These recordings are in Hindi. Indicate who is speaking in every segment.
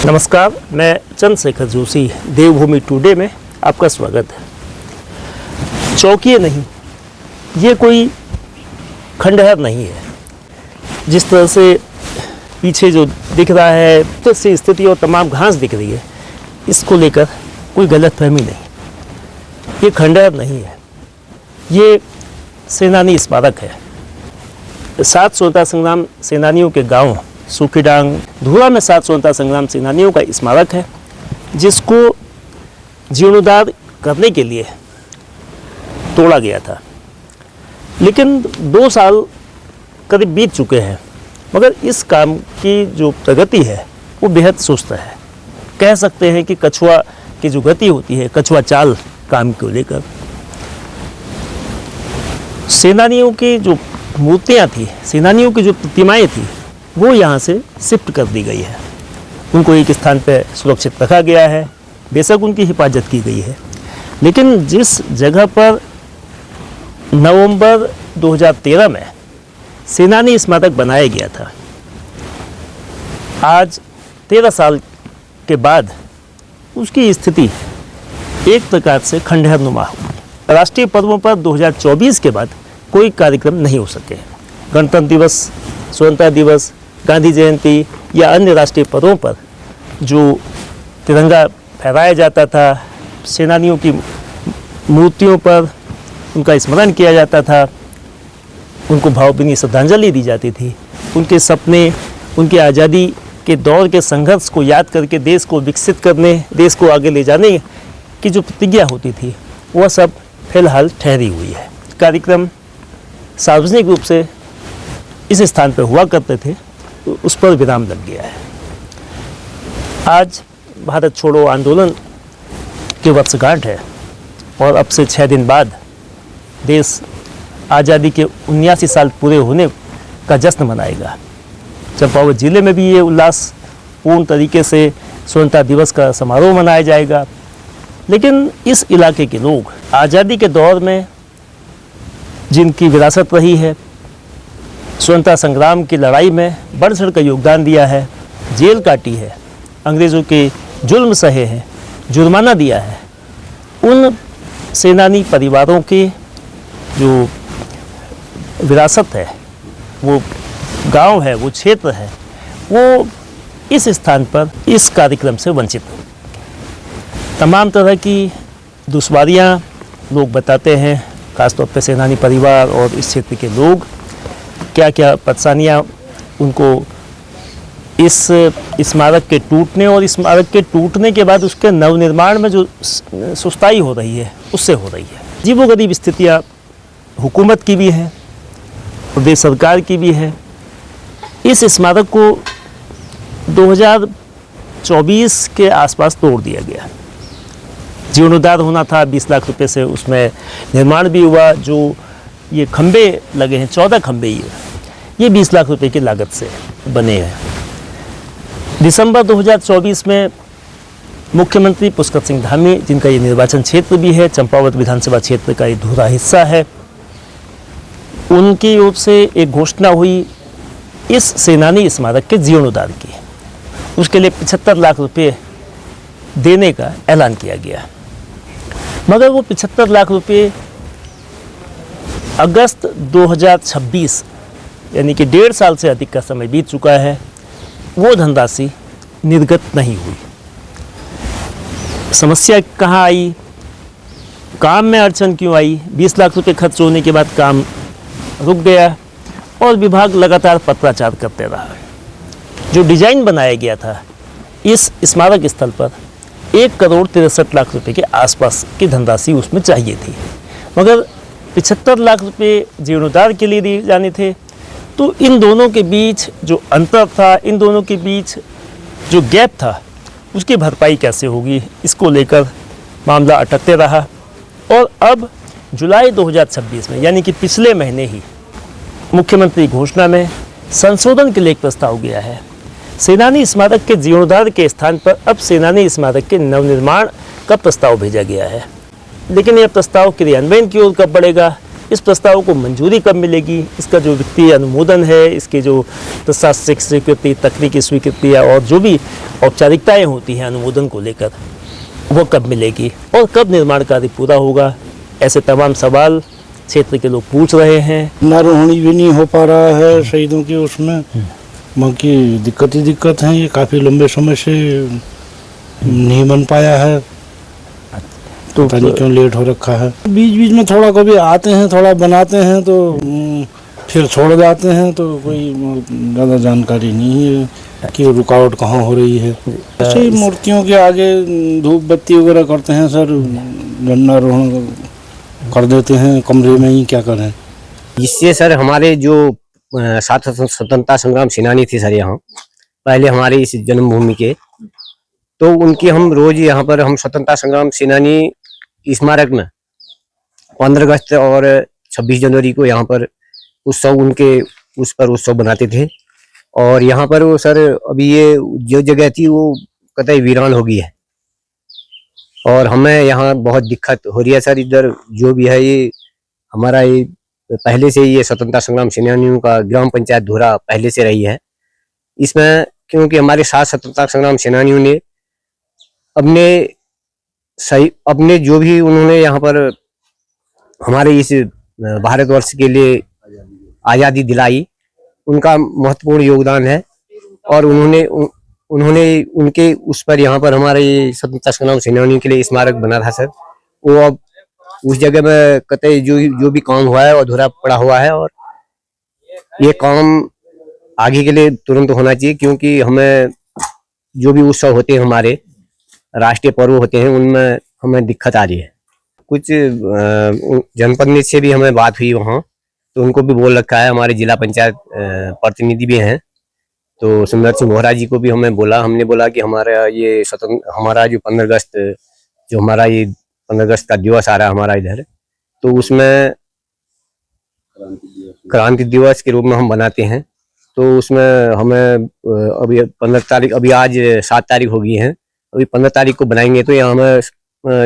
Speaker 1: नमस्कार, मैं चंद्रशेखर जोशी देवभूमि टुडे में आपका स्वागत है। चौंकिए नहीं, ये कोई खंडहर नहीं है। जिस तरह से पीछे जो दिख रहा है तो से स्थिति और तमाम घास दिख रही है, इसको लेकर कोई गलतफहमी नहीं। ये खंडहर नहीं है, ये सेनानी स्मारक है। 7 स्वतंत्रता संग्राम सेनानियों के गांव सूखीडांग धुरा में 7 स्वतंत्रता संग्राम सेनानियों का स्मारक है, जिसको जीर्णोद्धार करने के लिए तोड़ा गया था। लेकिन 2 साल करीब बीत चुके हैं, मगर इस काम की जो प्रगति है वो बेहद सुस्त है। कह सकते हैं कि कछुआ की जो गति होती है, कछुआ चाल काम को लेकर। सेनानियों की जो मूर्तियाँ थी, सेनानियों की जो प्रतिमाएँ थी, वो यहाँ से शिफ्ट कर दी गई है। उनको एक स्थान पर सुरक्षित रखा गया है। बेशक उनकी हिफाजत की गई है, लेकिन जिस जगह पर नवंबर 2013 में सेनानी स्मारक बनाया गया था, आज 13 साल के बाद उसकी स्थिति एक प्रकार से खंडहरनुमा हो। राष्ट्रीय पर्वों पर 2024 के बाद कोई कार्यक्रम नहीं हो सके। गणतंत्र दिवस, स्वतंत्रता दिवस, गांधी जयंती या अन्य राष्ट्रीय पर्वों पर जो तिरंगा फहराया जाता था, सेनानियों की मूर्तियों पर उनका स्मरण किया जाता था, उनको भावभीनी श्रद्धांजलि दी जाती थी, उनके सपने, उनकी आज़ादी के दौर के संघर्ष को याद करके देश को विकसित करने, देश को आगे ले जाने की जो प्रतिज्ञा होती थी, वह सब फिलहाल ठहरी हुई है। कार्यक्रम सार्वजनिक रूप से इस स्थान पर हुआ करते थे, तो उस पर विराम लग गया है। आज भारत छोड़ो आंदोलन की वर्षगांठ है और अब से 6 दिन बाद देश आज़ादी के 79 साल पूरे होने का जश्न मनाएगा। चंपावत जिले में भी ये उल्लासपूर्ण तरीके से स्वतंत्रता दिवस का समारोह मनाया जाएगा। लेकिन इस इलाके के लोग आज़ादी के दौर में जिनकी विरासत रही है, स्वतंत्रता संग्राम की लड़ाई में बढ़ चढ़ कर योगदान दिया है, जेल काटी है, अंग्रेज़ों के जुल्म सहे हैं, जुर्माना दिया है, उन सेनानी परिवारों की जो विरासत है, वो गांव है, वो क्षेत्र है, वो इस स्थान पर इस कार्यक्रम से वंचित है। तमाम तरह की दुश्वारियां लोग बताते हैं, खासतौर पर सेनानी परिवार और इस क्षेत्र के लोग, क्या क्या परेशानियाँ उनको इस स्मारक के टूटने और स्मारक के टूटने के बाद उसके नवनिर्माण में जो सुस्ताई हो रही है, उससे हो रही है। अजीबोगरीब स्थितियाँ हुकूमत की भी हैं, प्रदेश सरकार की भी है। इस स्मारक को 2024 के आसपास तोड़ दिया गया। जीर्णोद्धार होना था, 20 लाख रुपए से उसमें निर्माण भी हुआ। जो ये खंबे लगे हैं, 14 खंबे ये 20 लाख रुपए की लागत से बने हैं। दिसंबर 2024 में मुख्यमंत्री पुष्कर सिंह धामी, जिनका ये निर्वाचन क्षेत्र भी है, चंपावत विधानसभा क्षेत्र का ये धुरा हिस्सा है, उनकी ओर से एक घोषणा हुई इस सेनानी स्मारक के जीर्णोद्धार की। उसके लिए 75 लाख रुपए देने का ऐलान किया गया, मगर वो 75 लाख रुपए अगस्त 2026 यानी कि 1.5 साल से अधिक का समय बीत चुका है, वो धनराशि निर्गत नहीं हुई। समस्या कहाँ आई, काम में अड़चन क्यों आई? 20 लाख रुपए खर्च होने के बाद काम रुक गया और विभाग लगातार पत्राचार करते रहा। जो डिजाइन बनाया गया था इस स्मारक स्थल पर 1,63 लाख रुपए के आसपास की धनराशि उसमें चाहिए थी, मगर 75 लाख रुपए जीर्णोद्धार के लिए दिए जाने थे। तो इन दोनों के बीच जो अंतर था, इन दोनों के बीच जो गैप था, उसकी भरपाई कैसे होगी, इसको लेकर मामला अटकते रहा। और अब जुलाई 2026 में यानी कि पिछले महीने ही मुख्यमंत्री घोषणा में संशोधन के लिए एक प्रस्ताव गया है। सेनानी स्मारक के जीर्णोद्धार के स्थान पर अब सेनानी स्मारक के नवनिर्माण का प्रस्ताव भेजा गया है। लेकिन यह प्रस्ताव क्रियान्वयन की ओर कब बढ़ेगा, इस प्रस्ताव को मंजूरी कब मिलेगी, इसका जो वित्तीय अनुमोदन है, इसके जो प्रशासनिक स्वीकृति, तकनीकी स्वीकृति और जो भी औपचारिकताएं होती हैं अनुमोदन को लेकर, वो कब मिलेगी और कब निर्माण कार्य पूरा होगा, ऐसे तमाम सवाल क्षेत्र के लोग पूछ रहे हैं।
Speaker 2: नारोहणी भी नहीं हो पा रहा है शहीदों के, उसमें बाकी दिक्कत ही दिक्कत है। ये काफ़ी लंबे समय से नहीं बन पाया है, तो पता नहीं क्यों लेट हो रखा है। बीच बीच में थोड़ा कभी आते हैं, थोड़ा बनाते हैं तो फिर छोड़ जाते हैं, तो कोई ज़्यादा जानकारी नहीं है कि रुकावट कहाँ हो रही है। ऐसे मूर्तियों के आगे धूप बत्ती वगैरह करते हैं सर, झंडारोहण कर देते हैं कमरे में ही, क्या करें।
Speaker 3: इससे सर हमारे जो स्वतंत्रता संग्राम सेनानी थे सर, यहाँ पहले हमारे इस जन्मभूमि के, तो उनकी हम रोज यहाँ पर हम स्वतंत्रता संग्राम सेनानी स्मारक में 15 अगस्त और 26 जनवरी को यहाँ पर उत्सव, उनके उस पर उत्सव बनाते थे। और यहाँ पर वो सर अभी ये जो जगह थी वो कतई वीरान हो गई है और हमें यहाँ बहुत दिक्कत हो रही है सर। इधर जो भी है ये हमारा ये पहले से ये स्वतंत्रता संग्राम सेनानियों का ग्राम पंचायत धोरा पहले से रही है। इसमें क्योंकि हमारे साथ स्वतंत्रता संग्राम सेनानियों ने अपने जो भी उन्होंने यहाँ पर हमारे इस भारतवर्ष के लिए आज़ादी दिलाई, उनका महत्वपूर्ण योगदान है। और उन्होंने उनके उस पर यहाँ पर हमारे स्वतंत्रता संग्राम सेनानियों के लिए स्मारक बना था सर। वो अब उस जगह में कतई जो भी काम हुआ है वो अधूरा पड़ा हुआ है और ये काम आगे के लिए तुरंत होना चाहिए, क्योंकि हमें जो भी उत्सव होते हैं, हमारे राष्ट्रीय पर्व होते हैं, उनमें हमें दिक्कत आ रही है। कुछ जनप्रतिनिधि से भी हमें बात हुई वहाँ, तो उनको भी बोल रखा है। हमारे जिला पंचायत प्रतिनिधि भी हैं, तो सुंदर सिंह मोहरा जी को भी हमने बोला कि हमारा ये हमारा जो 15 अगस्त जो हमारा ये 15 अगस्त का दिवस आ रहा है हमारा इधर, तो उसमें क्रांति दिवस के रूप में हम बनाते हैं। तो उसमें हमें अभी 15 तारीख, अभी आज 7 तारीख हो गई है, अभी 15 तारीख को बनाएंगे, तो यहाँ हमें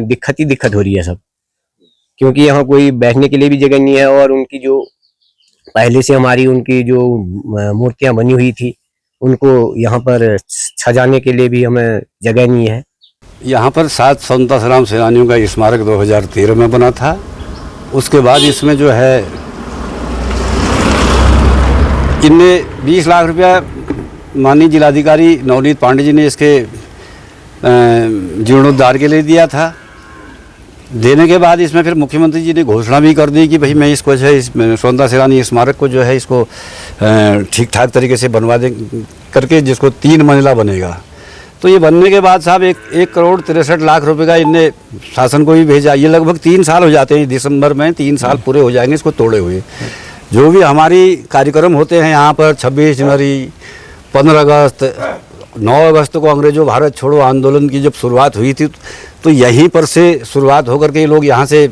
Speaker 3: दिक्कत हो रही है सब, क्योंकि यहाँ कोई बैठने के लिए भी जगह नहीं है और उनकी जो पहले से हमारी उनकी जो मूर्तियां बनी हुई थी उनको यहाँ पर सजाने के लिए भी हमें जगह नहीं है।
Speaker 4: यहाँ पर 7 स्वतंत्रता संग्राम सेनानियों का स्मारक 2013 में बना था। उसके बाद इसमें जो है इनने 20 लाख रुपया माननीय जिलाधिकारी नवनीत पांडे जी ने इसके जीर्णोद्धार के लिए दिया था। देने के बाद इसमें फिर मुख्यमंत्री जी ने घोषणा भी कर दी कि भाई मैं इसको जो है इस स्वतंत्रता सेनानी स्मारक को जो है इसको ठीक ठाक तरीके से बनवा दे करके, जिसको 3 मंजिला बनेगा। तो ये बनने के बाद साहब 1 करोड़ 63 लाख रुपए का इनने शासन को भी भेजा। ये लगभग 3 साल हो जाते हैं, दिसंबर में 3 साल पूरे हो जाएंगे इसको तोड़े हुए। जो भी हमारी कार्यक्रम होते हैं यहाँ पर 26 जनवरी, 15 अगस्त, 9 अगस्त को अंग्रेजों भारत छोड़ो आंदोलन की जब शुरुआत हुई थी, तो यहीं पर से शुरुआत होकर के लोग यहाँ से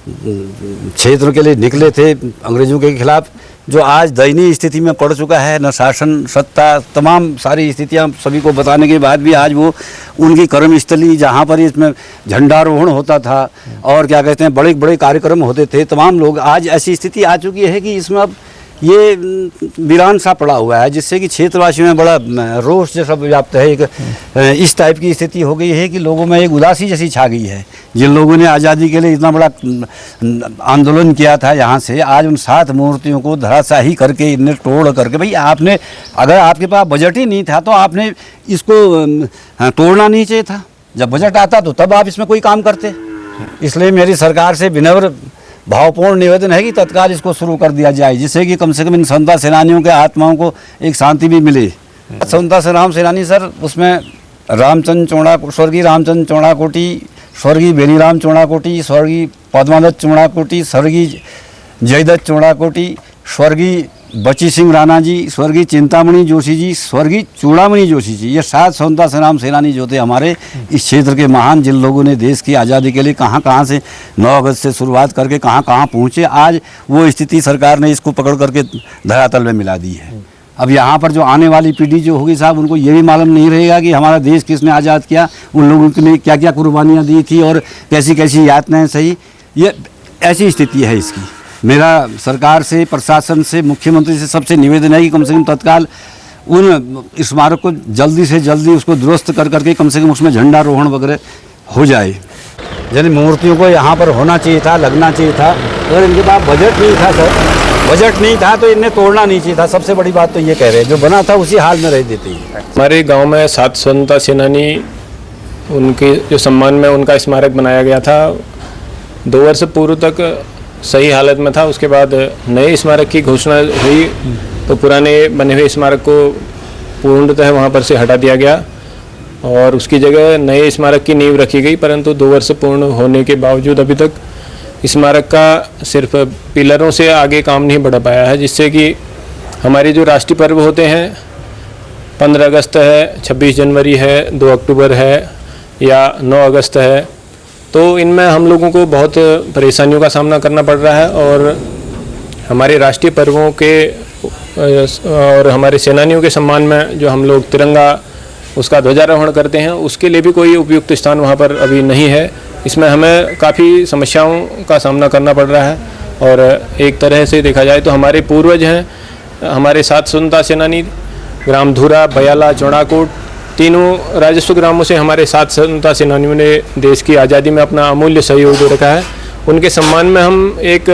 Speaker 4: क्षेत्र के लिए निकले थे अंग्रेजों के खिलाफ, जो आज दयनीय स्थिति में पड़ चुका है। न शासन सत्ता, तमाम सारी स्थितियाँ सभी को बताने के बाद भी आज वो उनकी कर्मस्थली जहाँ पर इसमें झंडारोहण होता था और क्या कहते हैं बड़े बड़े कार्यक्रम होते थे, तमाम लोग, आज ऐसी स्थिति आ चुकी है कि इसमें अब ये वीरान सा पड़ा हुआ है, जिससे कि क्षेत्रवासियों में बड़ा रोष जैसा व्याप्त है। एक इस टाइप की स्थिति हो गई है कि लोगों में एक उदासी जैसी छा गई है। जिन लोगों ने आज़ादी के लिए इतना बड़ा आंदोलन किया था यहाँ से, आज उन 7 मूर्तियों को धराशाही करके, इन्हें तोड़ करके, भाई आपने, अगर आपके पास बजट ही नहीं था तो आपने इसको तोड़ना नहीं चाहिए था। जब बजट आता तो तब आप इसमें कोई काम करते। इसलिए मेरी सरकार से विनम्र भावपूर्ण निवेदन है कि तत्काल इसको शुरू कर दिया जाए, जिससे कि कम से कम इन स्वतंत्रता सेनानियों के आत्माओं को एक शांति भी मिले। स्वतंत्रता संग्राम सेनानी सर, उसमें स्वर्गीय रामचंद्र चौड़ाकोटी, स्वर्गीय बेनीराम चौड़ाकोटी, स्वर्गीय पद्मादत्त चौड़ाकोटी, स्वर्गीय जयदत्त चौड़ाकोटी, स्वर्गीय बची सिंह राणा जी, स्वर्गीय चिंतामणि जोशी जी, स्वर्गीय चूड़ामणि जोशी जी, ये 7 स्वतंत्रता संग्राम सेनानी जो थे हमारे इस क्षेत्र के महान, जिन लोगों ने देश की आज़ादी के लिए कहाँ से 9 अगस्त से शुरुआत करके कहाँ पहुँचे। आज वो स्थिति सरकार ने इसको पकड़ करके धरातल में मिला दी है। अब यहाँ पर जो आने वाली पीढ़ी जो होगी साहब, उनको ये भी मालूम नहीं रहेगा कि हमारा देश किसने आज़ाद किया, उन लोगों के लिए क्या क्या कुर्बानियाँ दी थी और कैसी कैसी यातनाएँ सही। ये ऐसी स्थिति है इसकी। मेरा सरकार से, प्रशासन से, मुख्यमंत्री से सबसे निवेदन है कि कम से कम तत्काल उन स्मारक को जल्दी से जल्दी उसको दुरुस्त कर करके कम से कम उसमें झंडारोहण वगैरह हो जाए। यानी मूर्तियों को यहाँ पर होना चाहिए था, लगना चाहिए था। अगर इनके पास बजट नहीं था सर, बजट नहीं था तो इन्हें तोड़ना नहीं चाहिए था। सबसे बड़ी बात तो ये कह रहे हैं, जो बना था उसी हाल में रह देते हैं।
Speaker 5: हमारे गांव में 7 स्वतंत्रता सेनानी, उनके जो सम्मान में उनका स्मारक बनाया गया था, 2 वर्ष पूर्व तक सही हालत में था। उसके बाद नए स्मारक की घोषणा हुई तो पुराने बने हुए स्मारक को पूर्णतः वहाँ पर से हटा दिया गया और उसकी जगह नए स्मारक की नींव रखी गई। परंतु 2 वर्ष पूर्ण होने के बावजूद अभी तक स्मारक का सिर्फ पिलरों से आगे काम नहीं बढ़ा पाया है, जिससे कि हमारे जो राष्ट्रीय पर्व होते हैं, 15 अगस्त है, 26 जनवरी है, 2 अक्टूबर है या 9 अगस्त है, तो इनमें हम लोगों को बहुत परेशानियों का सामना करना पड़ रहा है। और हमारे राष्ट्रीय पर्वों के और हमारे सेनानियों के सम्मान में जो हम लोग तिरंगा उसका ध्वजारोहण करते हैं, उसके लिए भी कोई उपयुक्त स्थान वहाँ पर अभी नहीं है। इसमें हमें काफ़ी समस्याओं का सामना करना पड़ रहा है। और एक तरह से देखा जाए तो हमारे पूर्वज हैं, हमारे 7 स्वतंत्रता सेनानी, ग्राम धूरा, बयाला, चौड़ाकोट, तीनों राजस्व ग्रामों से हमारे 7 स्वतंत्रता सेनानियों ने देश की आज़ादी में अपना अमूल्य सहयोग दे रखा है। उनके सम्मान में हम एक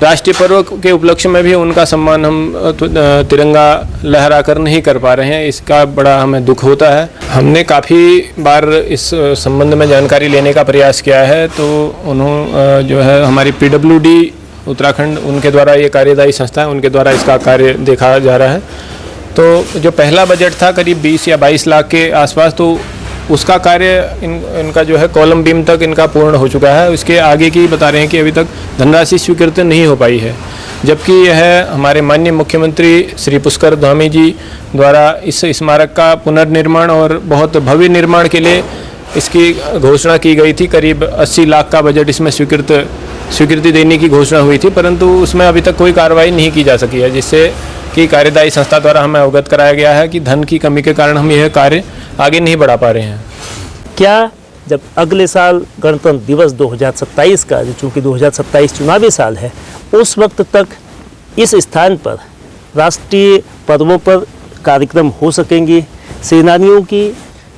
Speaker 5: राष्ट्रीय पर्व के उपलक्ष्य में भी उनका सम्मान हम तिरंगा लहरा कर नहीं कर पा रहे हैं। इसका बड़ा हमें दुख होता है। हमने काफ़ी बार इस संबंध में जानकारी लेने का प्रयास किया है, तो उन्होंने जो है हमारी PWD उत्तराखंड, उनके द्वारा ये कार्यदायी संस्था है, उनके द्वारा इसका कार्य देखा जा रहा है। तो जो पहला बजट था करीब 20 या 22 लाख के आसपास, तो उसका कार्य इनका जो है कॉलम बीम तक इनका पूर्ण हो चुका है। उसके आगे की बता रहे हैं कि अभी तक धनराशि स्वीकृत नहीं हो पाई है, जबकि यह हमारे माननीय मुख्यमंत्री श्री पुष्कर धामी जी द्वारा इस स्मारक का पुनर्निर्माण और बहुत भव्य निर्माण के लिए इसकी घोषणा की गई थी। करीब 80 लाख का बजट इसमें स्वीकृति देने की घोषणा हुई थी, परंतु उसमें अभी तक कोई कार्रवाई नहीं की जा सकी है, जिससे कि कार्यदायी संस्था द्वारा हमें अवगत कराया गया है कि धन की कमी के कारण हम यह कार्य आगे नहीं बढ़ा पा रहे हैं।
Speaker 1: क्या जब अगले साल गणतंत्र दिवस 2027 का, जो चूँकि 2027 चुनावी साल है, उस वक्त तक इस स्थान पर राष्ट्रीय पर्वों पर कार्यक्रम हो सकेंगे? सेनानियों की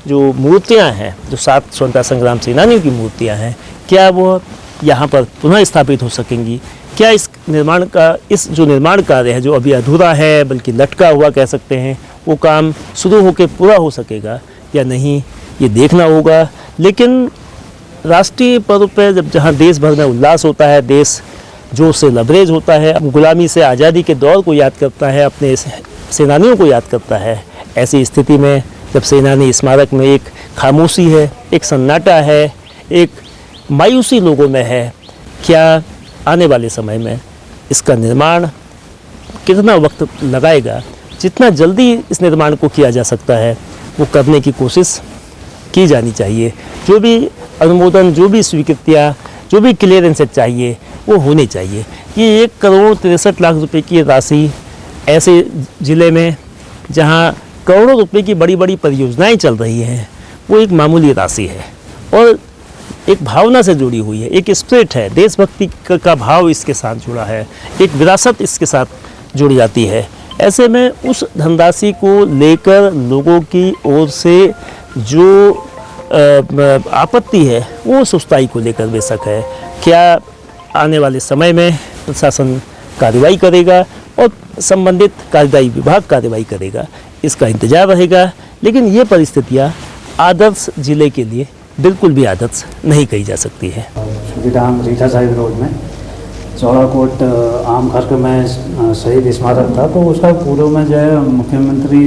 Speaker 1: जो मूर्तियां हैं, जो 7 स्वतंत्रता संग्राम सेनानियों की मूर्तियां हैं, क्या वो यहाँ पर पुनः स्थापित हो सकेंगी? क्या इस जो निर्माण कार्य है, जो अभी अधूरा है बल्कि लटका हुआ कह सकते हैं, वो काम शुरू होकर पूरा हो सकेगा या नहीं, ये देखना होगा। लेकिन राष्ट्रीय पर्व पर जहाँ देश भर में उल्लास होता है, देश जोश से लबरेज होता है, गुलामी से आज़ादी के दौर को याद करता है, अपने सेनानियों को याद करता है, ऐसी स्थिति में जब सेनानी स्मारक में एक खामोशी है, एक सन्नाटा है, एक मायूसी लोगों में है, क्या आने वाले समय में इसका निर्माण कितना वक्त लगाएगा? जितना जल्दी इस निर्माण को किया जा सकता है वो करने की कोशिश की जानी चाहिए। जो भी अनुमोदन, जो भी स्वीकृतियाँ, जो भी क्लियरेंसेस चाहिए वो होने चाहिए। ये 1 करोड़ 63 लाख रुपए की राशि ऐसे ज़िले में जहाँ करोड़ों रुपए की बड़ी बड़ी परियोजनाएं चल रही हैं, वो एक मामूली राशि है और एक भावना से जुड़ी हुई है, एक स्पिरिट है, देशभक्ति का भाव इसके साथ जुड़ा है, एक विरासत इसके साथ जुड़ जाती है। ऐसे में उस धनराशि को लेकर लोगों की ओर से जो आपत्ति है वो सुस्ताई को लेकर बेशक है। क्या आने वाले समय में प्रशासन कार्रवाई करेगा और संबंधित कार्यदायी विभाग कार्रवाई करेगा, इसका इंतजार रहेगा। लेकिन ये परिस्थितियाँ आदर्श जिले के लिए बिल्कुल भी आदर्श नहीं कही जा सकती है।
Speaker 6: सुविधाम रीठा साहिब रोड में चौड़ाकोट आम घर में शहीद स्मारक था, तो उसका पूर्व में जो है मुख्यमंत्री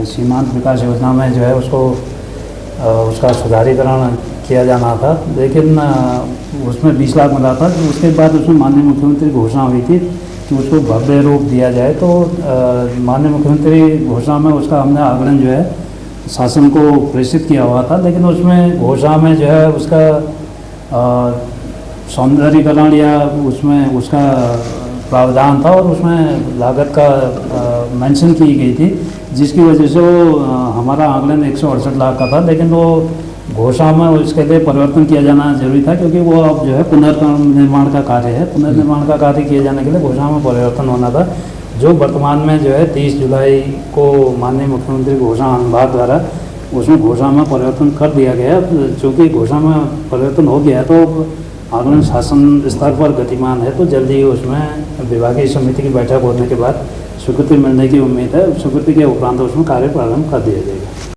Speaker 6: सीमांत विकास योजना में जो है उसका सुधारीकरण किया जाना था, लेकिन उसमें 20 लाख मिला था। उसके बाद उसमें माननीय मुख्यमंत्री घोषणा हुई थी कि उसको भव्य रूप दिया जाए, तो माननीय मुख्यमंत्री घोषणा में उसका हमने आकलन जो है शासन को प्रेषित किया हुआ था, लेकिन उसमें घोषणा में जो है उसका सौंदर्यीकरण या उसमें उसका प्रावधान था और उसमें लागत का मेंशन की गई थी, जिसकी वजह से वो हमारा आंकलन 168 लाख का था, लेकिन वो घोषणा में उसके लिए परिवर्तन किया जाना जरूरी था, क्योंकि वो अब जो है पुनर्निर्माण का कार्य है। पुनर्निर्माण का कार्य किए जाने के लिए घोषणा में परिवर्तन होना था, जो वर्तमान में जो है 30 जुलाई को माननीय मुख्यमंत्री घोषणा अनुभाग द्वारा उसमें घोषणा में परिवर्तन कर दिया गया। चूँकि घोषणा में परिवर्तन हो गया तो आंकलन शासन स्तर पर गतिमान है, तो जल्दी ही उसमें विभागीय समिति की बैठक होने के बाद स्वीकृति मिलने की उम्मीद है। स्वीकृति के उपरांत उसमें कार्य प्रारंभ कर दिया जाएगा।